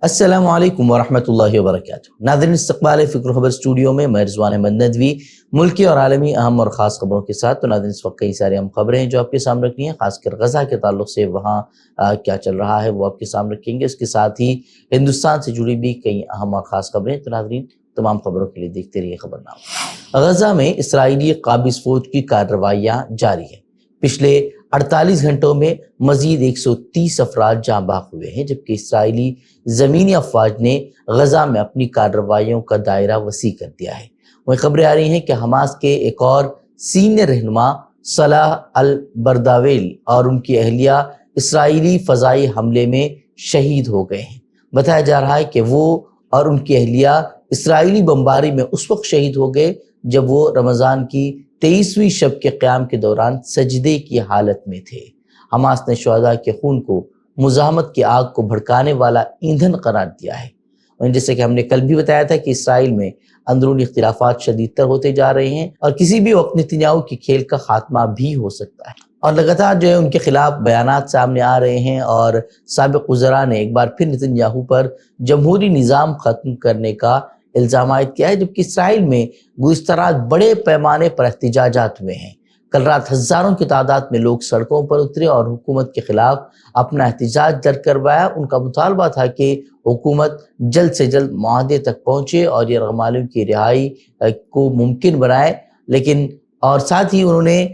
السلام علیکم ورحمۃ اللہ وبرکاتہ۔ ناظرین، استقبال فکر خبر اسٹوڈیو میں میں رضوان احمد ندوی ملکی اور عالمی اہم اور خاص خبروں کے ساتھ۔ تو ناظرین، اس وقت کئی ساری اہم خبریں ہیں جو آپ کے سامنے رکھنی ہیں، خاص کر غزہ کے تعلق سے وہاں کیا چل رہا ہے وہ آپ کے سامنے رکھیں گے۔ اس کے ساتھ ہی ہندوستان سے جڑی بھی کئی اہم اور خاص خبریں۔ تو ناظرین، تمام خبروں کے لیے دیکھتے رہیے خبرنامہ۔ غزہ میں اسرائیلی قابض فوج کی کارروائیاں جاری ہیں۔ پچھلے 48 گھنٹوں میں مزید 130 افراد جاں بحق ہوئے ہیں، جبکہ اسرائیلی زمینی افواج نے غزہ میں اپنی کارروائیوں کا دائرہ وسیع کر دیا ہے۔ وہیں خبریں آ رہی ہیں کہ حماس کے ایک اور سینئر رہنما صلاح البرداویل اور ان کی اہلیہ اسرائیلی فضائی حملے میں شہید ہو گئے ہیں۔ بتایا جا رہا ہے کہ وہ اور ان کی اہلیہ اسرائیلی بمباری میں اس وقت شہید ہو گئے جب وہ رمضان کی 23ویں شب کے قیام کے دوران سجدے کی حالت میں تھے۔ حماس نے شہداء کے خون کو مزاحمت کی آگ کو بھڑکانے والا ایندھن قرار دیا ہے۔ جیسے کہ ہم نے کل بھی بتایا تھا کہ اسرائیل میں اندرونی اختلافات شدید تر ہوتے جا رہے ہیں اور کسی بھی وقت نتنیاہو کی کھیل کا خاتمہ بھی ہو سکتا ہے، اور لگاتار جو ہے ان کے خلاف بیانات سامنے آ رہے ہیں، اور سابق وزراء نے ایک بار پھر نتنیاہو پر جمہوری نظام ختم کرنے کا الزام عائد کیا ہے، جبکہ اسرائیل میں گزشتہ رات بڑے پیمانے پر احتجاجات ہوئے ہیں۔ کل رات ہزاروں کی تعداد میں لوگ سڑکوں پر اترے اور حکومت کے خلاف اپنا احتجاج درج کروایا۔ ان کا مطالبہ تھا کہ حکومت جلد سے جلد معاہدے تک پہنچے اور یہ یرغمالیوں کی رہائی کو ممکن بنائے، لیکن اور ساتھ ہی انہوں نے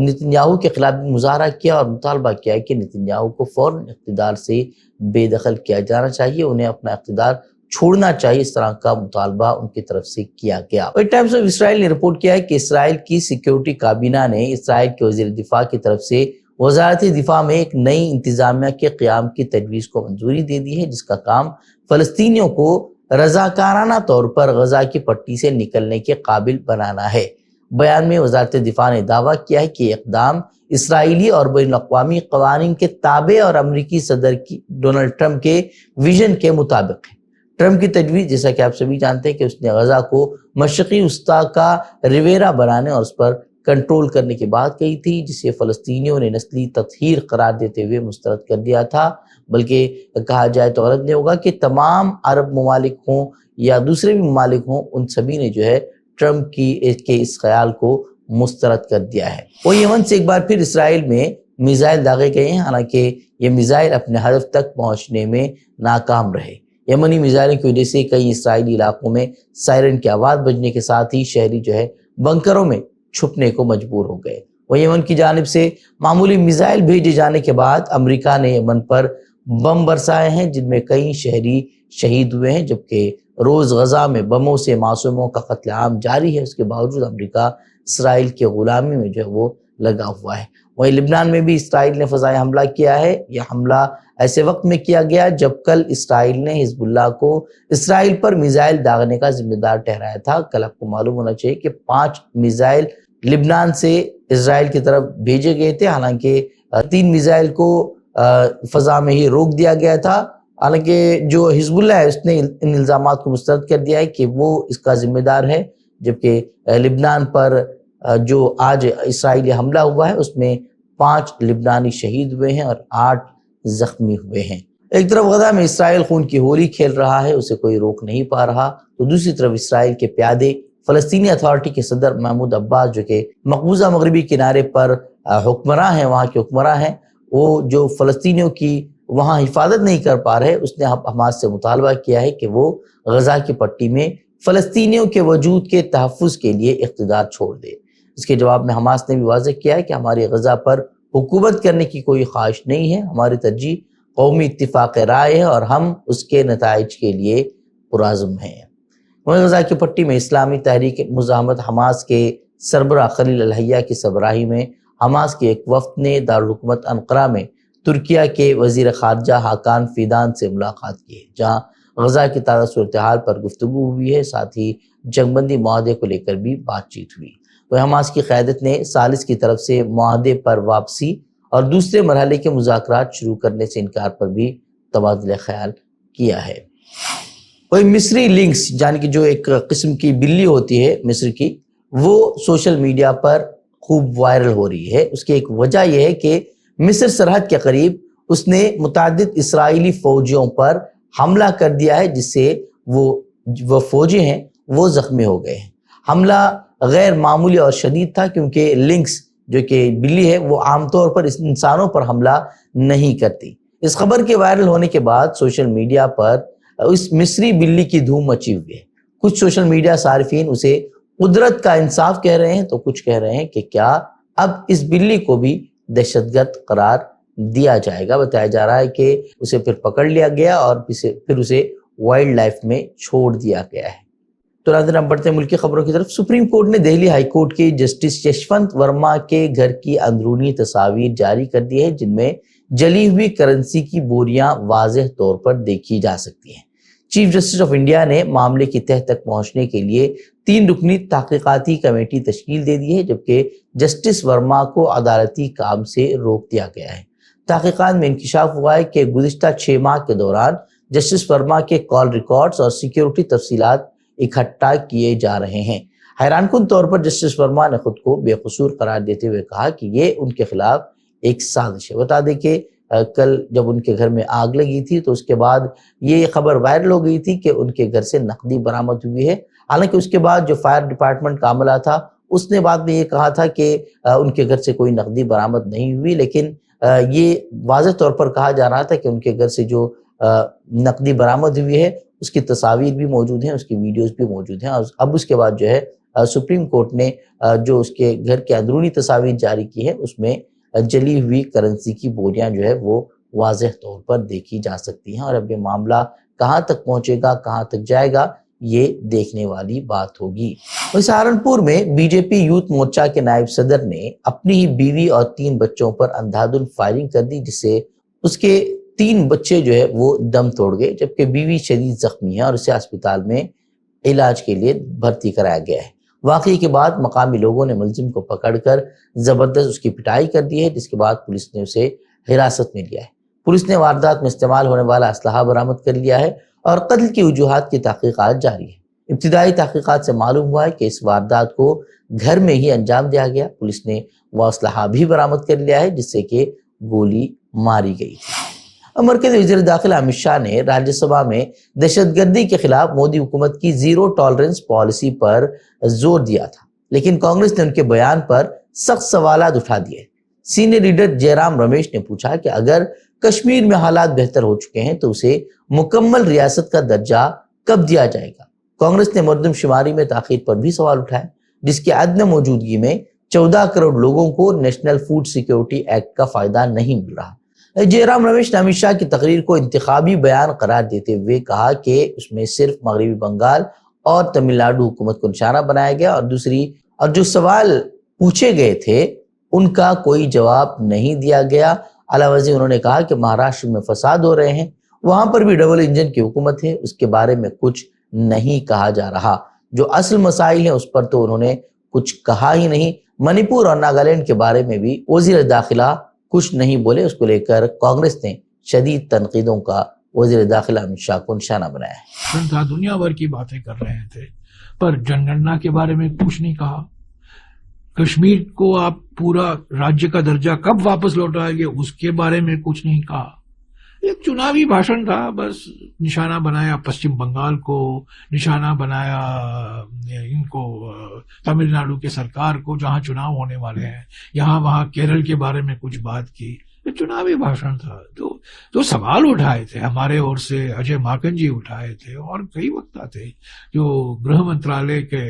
نتنیاہو کے خلاف بھی مظاہرہ کیا اور مطالبہ کیا کہ نتنیاہو کو فوراً اقتدار سے بے دخل کیا جانا چاہیے، انہیں اپنا اقتدار چھوڑنا چاہیے۔ اس طرح کا مطالبہ ان کی طرف سے کیا گیا۔ اور ٹائمز آف اسرائیل نے رپورٹ کیا ہے کہ اسرائیل کی سیکیورٹی کابینہ نے اسرائیل کے وزیر دفاع کی طرف سے وزارت دفاع میں ایک نئی انتظامیہ کے قیام کی تجویز کو منظوری دے دی ہے، جس کا کام فلسطینیوں کو رضاکارانہ طور پر غزہ کی پٹی سے نکلنے کے قابل بنانا ہے۔ بیان میں وزارت دفاع نے دعویٰ کیا ہے کہ یہ اقدام اسرائیلی اور بین الاقوامی قوانین کے تابع اور امریکی صدر ڈونلڈ ٹرمپ کے ویژن کے مطابق ہے۔ ٹرمپ کی تجویز، جیسا کہ آپ سبھی جانتے ہیں کہ اس نے غزہ کو مشرقی وسطیٰ کا ریویرا بنانے اور اس پر کنٹرول کرنے کی بات کہی تھی، جسے فلسطینیوں نے نسلی تطہیر قرار دیتے ہوئے مسترد کر دیا تھا۔ بلکہ کہا جائے تو غلط نہیں ہوگا کہ تمام عرب ممالک ہوں یا دوسرے بھی ممالک ہوں، ان سبھی نے جو ہے ٹرمپ کے اس خیال کو مسترد کر دیا ہے۔ وہ یمن سے ایک بار پھر اسرائیل میں میزائل داغے گئے ہیں، حالانکہ یہ میزائل اپنے ہدف تک پہنچنے میں ناکام رہے۔ یمنی میزائلوں کی وجہ سے کئی اسرائیلی علاقوں میں سائرن کی آواز بجنے کے ساتھ ہی شہری جو ہے بنکروں میں چھپنے کو مجبور ہو گئے۔ وہ یمن کی جانب سے معمولی میزائل بھیجے جانے کے بعد امریکہ نے یمن پر بم برسائے ہیں، جن میں کئی شہری شہید ہوئے ہیں، جبکہ روز غزہ میں بموں سے معصوموں کا قتل عام جاری ہے۔ اس کے باوجود امریکہ اسرائیل کے غلامی میں جو ہے وہ لگا ہوا ہے۔ وہیں لبنان میں بھی اسرائیل نے فضائی حملہ کیا ہے۔ یہ حملہ ایسے وقت میں کیا گیا جب کل اسرائیل نے حزب اللہ کو اسرائیل پر میزائل داغنے کا ذمہ دار ٹھہرایا تھا۔ کل آپ کو معلوم ہونا چاہیے کہ 5 میزائل لبنان سے اسرائیل کی طرف بھیجے گئے تھے، حالانکہ 3 میزائل کو فضا میں ہی روک دیا گیا تھا۔ حالانکہ جو حزب اللہ ہے اس نے ان الزامات کو مسترد کر دیا ہے کہ وہ اس کا ذمہ دار ہے، جبکہ لبنان پر جو آج اسرائیلی حملہ ہوا ہے اس میں 5 لبنانی شہید ہوئے ہیں اور 8 زخمی ہوئے ہیں۔ ایک طرف غزہ میں اسرائیل خون کی ہولی کھیل رہا ہے، اسے کوئی روک نہیں پا رہا، تو دوسری طرف اسرائیل کے پیادے فلسطینی اتھارٹی کے صدر محمود عباس، جو کہ مقبوضہ مغربی کنارے پر حکمراں ہیں، وہاں کے حکمراں ہیں، وہ جو فلسطینیوں کی وہاں حفاظت نہیں کر پا رہے، اس نے حماس سے مطالبہ کیا ہے کہ وہ غزہ کی پٹی میں فلسطینیوں کے وجود کے تحفظ کے لیے اقتدار چھوڑ دے۔ اس کے جواب میں حماس نے بھی واضح کیا ہے کہ ہماری غزہ پر حکومت کرنے کی کوئی خواہش نہیں ہے، ہماری ترجیح قومی اتفاق رائے ہے اور ہم اس کے نتائج کے لیے پرعزم ہیں۔ وہیں غزہ کی پٹی میں اسلامی تحریک مزاحمت حماس کے سربراہ خلیل الحیہ کی سربراہی میں حماس کے ایک وفد نے دارالحکومت انقرہ میں ترکیہ کے وزیر خارجہ حاکان فیدان سے ملاقات کی ہے، جہاں غزہ کی تازہ صورتحال پر گفتگو ہوئی ہے، ساتھ ہی جنگ بندی معاہدے کو لے کر بھی بات چیت ہوئی۔ وہ حماس کی قیادت نے ثالث کی طرف سے معاہدے پر واپسی اور دوسرے مرحلے کے مذاکرات شروع کرنے سے انکار پر بھی تبادلہ خیال کیا ہے۔ کوئی مصری لنکس، یعنی کہ جو ایک قسم کی بلی ہوتی ہے مصر کی، وہ سوشل میڈیا پر خوب وائرل ہو رہی ہے۔ اس کی ایک وجہ یہ ہے کہ مصر سرحد کے قریب اس نے متعدد اسرائیلی فوجیوں پر حملہ کر دیا ہے جس سے وہ فوجی ہیں وہ زخمی ہو گئے ہیں۔ حملہ غیر معمولی اور شدید تھا کیونکہ لنکس جو کہ بلی ہے وہ عام طور پر انسانوں پر حملہ نہیں کرتی۔ اس خبر کے وائرل ہونے کے بعد سوشل میڈیا پر اس مصری بلی کی دھوم مچی ہوئی ہے۔ کچھ سوشل میڈیا صارفین اسے قدرت کا انصاف کہہ رہے ہیں تو کچھ کہہ رہے ہیں کہ کیا اب اس بلی کو بھی دہشت گرد قرار دیا جائے گا۔ بتایا جا رہا ہے کہ اسے پھر پکڑ لیا گیا اور پھر اسے وائلڈ لائف میں چھوڑ دیا گیا ہے۔ تو ناظرین ہم بڑھتے ہیں ملکی خبروں کی طرف۔ سپریم کورٹ نے دہلی ہائی کورٹ کے جسٹس یشونت ورما کے گھر کی اندرونی تصاویر جاری کر دی ہے جن میں جلی ہوئی کرنسی کی بوریاں واضح طور پر دیکھی جا سکتی ہیں۔ چیف جسٹس آف انڈیا نے معاملے کی تہہ تک پہنچنے کے لیے 3 رکنی تحقیقاتی کمیٹی تشکیل دے دی ہے جبکہ جسٹس ورما کو عدالتی کام سے روک دیا گیا ہے۔ تحقیقات میں انکشاف ہوا ہے کہ گزشتہ 6 ماہ کے دوران جسٹس ورما کے کال ریکارڈز اور سیکیورٹی تفصیلات اکٹھا کیے جا رہے ہیں۔ حیران کن طور پر جسٹس ورما نے خود کو بے قصور قرار دیتے ہوئے کہا کہ یہ ان کے خلاف ایک سازش ہے۔ بتا دیں کہ کل جب ان کے گھر میں آگ لگی تھی تو اس کے بعد یہ خبر وائرل ہو گئی تھی کہ ان کے گھر سے نقدی برآمد ہوئی ہے۔ حالانکہ اس کے بعد جو فائر ڈپارٹمنٹ کا عملہ تھا اس نے بعد میں یہ کہا تھا کہ ان کے گھر سے کوئی نقدی برآمد نہیں ہوئی، لیکن یہ واضح طور پر کہا جا رہا تھا کہ ان کے گھر سے جو نقدی برآمد ہوئی ہے اس کی تصاویر بھی موجود ہیں، اس کی ویڈیوز بھی موجود ہیں۔ اب اس کے بعد جو ہے سپریم کورٹ نے جو اس کے گھر کے اندرونی تصاویر جاری کی ہے اس میں جلی ہوئی کرنسی کی بوریاں جو ہے وہ واضح طور پر دیکھی جا سکتی ہیں، اور اب یہ معاملہ کہاں تک پہنچے گا، کہاں تک جائے گا، یہ دیکھنے والی بات ہوگی۔ سہارنپور میں بی جے پی یوتھ مورچہ کے نائب صدر نے اپنی ہی بیوی اور 3 بچوں پر اندھادھند فائرنگ کر دی جس سے اس کے 3 بچے جو ہے وہ دم توڑ گئے، جبکہ بیوی شدید زخمی ہے اور اسے اسپتال میں علاج کے لیے بھرتی کرایا گیا ہے۔ واقعے کے بعد مقامی لوگوں نے ملزم کو پکڑ کر زبردست اس کی پٹائی کر دی ہے، جس کے بعد پولیس نے اسے حراست میں لیا ہے۔ پولیس نے واردات میں استعمال ہونے والا اسلحہ برآمد کر لیا ہے اور قتل کی وجوہات کی تحقیقات جاری ہے۔ ابتدائی تحقیقات سے معلوم ہوا ہے کہ اس واردات کو گھر میں ہی انجام دیا گیا۔ پولیس نے وہ اسلحہ بھی برآمد کر لیا ہے جس سے کہ گولی ماری گئی تھی۔ مرکزی وزیر داخلہ امت شاہ نے راجیہ سبھا میں دہشت گردی کے خلاف مودی حکومت کی زیرو ٹالرنس پالیسی پر زور دیا تھا، لیکن کانگریس نے ان کے بیان پر سخت سوالات اٹھا دیے۔ سینئر لیڈر جے رام رمیش نے پوچھا کہ اگر کشمیر میں حالات بہتر ہو چکے ہیں تو اسے مکمل ریاست کا درجہ کب دیا جائے گا۔ کانگریس نے مردم شماری میں تاخیر پر بھی سوال اٹھایا، جس کی عدم موجودگی میں 14 کروڑ لوگوں کو نیشنل فوڈ سیکیورٹی ایکٹ کا فائدہ نہیں مل رہا۔ جے رام رمیش نے امت شاہ کی تقریر کو انتخابی بیان قرار دیتے ہوئے کہا کہ اس میں صرف مغربی بنگال اور تمل ناڈو حکومت کو نشانہ بنایا گیا اور جو سوال پوچھے گئے تھے ان کا کوئی جواب نہیں دیا گیا۔ علاوہ ازیں انہوں نے کہا کہ مہاراشٹر میں فساد ہو رہے ہیں، وہاں پر بھی ڈبل انجن کی حکومت ہے، اس کے بارے میں کچھ نہیں کہا جا رہا۔ جو اصل مسائل ہیں اس پر تو انہوں نے کچھ کہا ہی نہیں۔ منی پور اور ناگالینڈ کے بارے میں بھی وزیر داخلہ کچھ نہیں بولے۔ اس کو لے کر کانگریس نے شدید تنقیدوں کا وزیر داخلہ امت شاہ کو نشانہ بنایا ہے۔ دنیا بھر کی باتیں کر رہے تھے پر جن گننا کے بارے میں کچھ نہیں کہا۔ کشمیر کو آپ پورا راجیہ کا درجہ کب واپس لوٹائیں گے اس کے بارے میں کچھ نہیں کہا۔ ایک چناوی بھاشن تھا، بس نشانہ بنایا پشچم بنگال کو، نشانہ بنایا ان کو تمل ناڈو کے سرکار کو جہاں چناؤ ہونے والے ہیں، یہاں وہاں کیرل کے بارے میں کچھ بات کی۔ یہ چناوی بھاشن تھا۔ جو سوال اٹھائے تھے ہمارے اور سے اجے ماکن جی اٹھائے تھے اور کئی وقت تھے، جو گرہ منترالیہ کے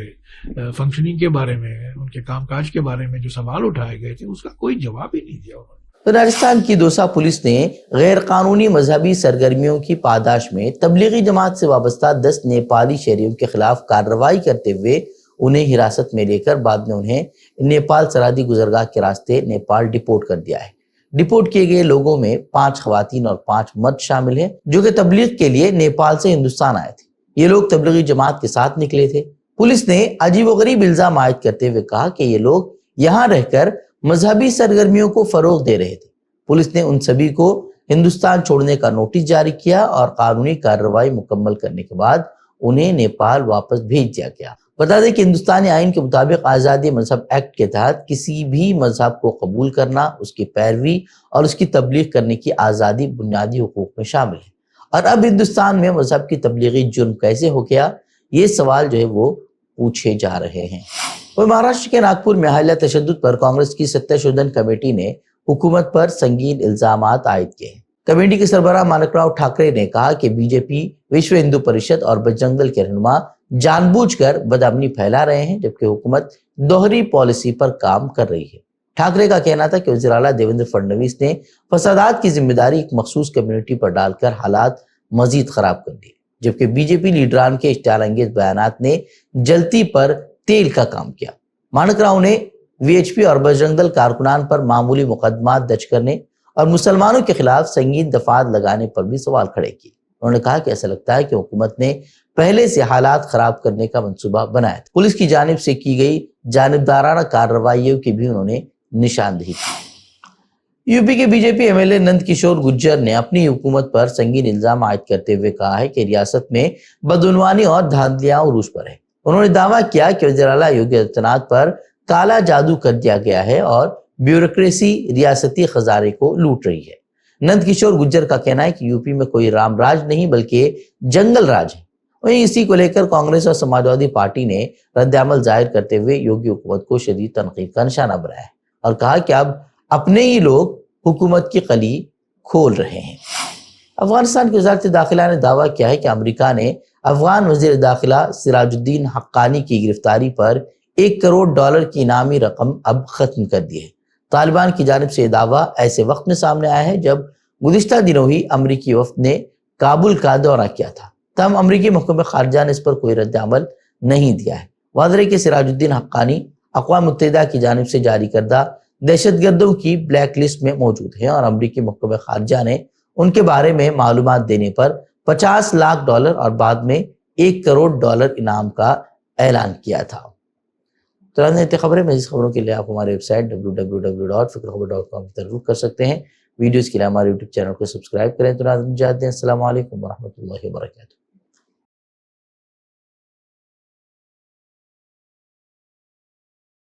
فنکشننگ کے بارے میں، ان کے کام کاج کے بارے میں جو سوال اٹھائے گئے تھے اس کا کوئی جواب ہی نہیں دیا انہوں نے۔ راجستھان کی دوسا پولیس نے غیر قانونی مذہبی سرگرمیوں کی پاداش میں تبلیغی جماعت سے وابستہ 10 نیپالی شہریوں کے خلاف کارروائی کرتے ہوئے انہیں حراست میں لے کر بعد میں انہیں نیپال سرحدی گزرگاہ کے راستے نیپال ڈپورٹ کر دیا ہے۔ ڈپورٹ کیے گئے لوگوں میں 5 خواتین اور 5 مرد شامل ہیں جو کہ تبلیغ کے لیے نیپال سے ہندوستان آئے تھے۔ یہ لوگ تبلیغی جماعت کے ساتھ نکلے تھے۔ پولیس نے عجیب و غریب الزام عائد کرتے ہوئے کہا کہ یہ لوگ یہاں رہ کر مذہبی سرگرمیوں کو فروغ دے رہے تھے۔ پولیس نے ان سبھی کو ہندوستان چھوڑنے کا نوٹس جاری کیا اور قانونی کارروائی مکمل کرنے کے بعد انہیں نیپال واپس بھیج دیا گیا۔ بتا دیں کہ ہندوستانی آئین کے مطابق آزادی مذہب ایکٹ کے تحت کسی بھی مذہب کو قبول کرنا، اس کی پیروی اور اس کی تبلیغ کرنے کی آزادی بنیادی حقوق میں شامل ہے، اور اب ہندوستان میں مذہب کی تبلیغی جرم کیسے ہو گیا، یہ سوال جو ہے وہ پوچھے جا رہے ہیں۔ اور مہاراشٹر کے ناگپور میں حالیہ تشدد پر کانگریس کی ستیہ شودھن کمیٹی نے حکومت پر سنگین الزامات عائد کیے ہیں۔ کمیٹی کے سربراہ مانک راؤ ٹھاکرے نے کہا کہ بی جے پی، وشو ہندو پریشد اور بجرنگ دل کے رہنما جان بوجھ کر بدامنی پھیلا رہے ہیں، جبکہ حکومت دوہری پالیسی پر کام کر رہی ہے۔ ٹھاکرے کا کہنا تھا کہ وزیر اعلیٰ دیویندر فڈنویس نے فسادات کی ذمہ داری ایک مخصوص کمیونٹی پر ڈال کر حالات مزید خراب کر دیے، جبکہ بی جے پی لیڈران کے اشتعال انگیز بیانات نے جلتی پر تیل کا کام کیا۔ مانک راؤ نے وی ایچ پی اور بجرنگ دل کارکنان پر معمولی مقدمات درج کرنے اور مسلمانوں کے خلاف سنگین دفعات لگانے پر بھی سوال کھڑے کیے۔ انہوں نے کہا کہ ایسا لگتا ہے کہ حکومت نے پہلے سے حالات خراب کرنے کا منصوبہ بنایا تھا۔ پولیس کی جانب سے کی گئی جانبدارانہ کارروائیوں کی بھی انہوں نے نشاندہی کی۔ یو پی کے B J P M L A Nand Kishore Gurjar نے اپنی حکومت پر سنگین الزام عائد کرتے ہوئے کہا ہے کہ ریاست میں بدعنوانی اور دھاندلیاں عروج پر ہے۔ انہوں نے دعویٰ کیا کہ وزیر اعلیٰ یوگی آدتیہ ناتھ پر کالا جادو کر دیا گیا ہے اور بیوروکریسی ریاستی خزانے کو لوٹ رہی ہے۔ نند کشور گجر کا کہنا ہے کہ یو پی میں کوئی رام راج نہیں بلکہ جنگل راج ہے۔ وہیں اسی کو لے کر کانگریس اور سماجوادی پارٹی نے رد عمل ظاہر کرتے ہوئے یوگی حکومت کو شدید تنقید کا نشانہ بنایا ہے اور کہا کہ اب اپنے ہی لوگ حکومت کی قلی کھول رہے ہیں۔ افغانستان کی وزارت داخلہ نے دعویٰ کیا ہے کہ امریکہ نے افغان وزیر داخلہ سراج الدین حقانی کی گرفتاری پر $1 کروڑ کی انعامی رقم اب ختم کر دی ہے۔ طالبان کی جانب سے یہ دعویٰ ایسے وقت میں سامنے آیا ہے جب گزشتہ دنوں ہی امریکی وفد نے کابل کا دورہ کیا تھا، تاہم امریکی محکمہ خارجہ نے اس پر کوئی رد عمل نہیں دیا ہے۔ واضح ہے کہ سراج الدین حقانی اقوام متحدہ کی جانب سے جاری کردہ دہشت گردوں کی بلیک لسٹ میں موجود ہیں اور امریکی محکمہ خارجہ نے ان کے بارے میں معلومات دینے پر $50 لاکھ اور بعد میں $1 کروڑ انعام کا اعلان کیا تھا۔ ترانت خبریں مزید خبروں کے لیے آپ ہمارے ویب سائٹ www.fikrkhabar.com پر رجوع کر سکتے ہیں۔ ویڈیوز کے لیے ہمارے یوٹیوب چینل کو سبسکرائب کریں۔ ترانت السلام علیکم ورحمۃ اللہ وبرکاتہ۔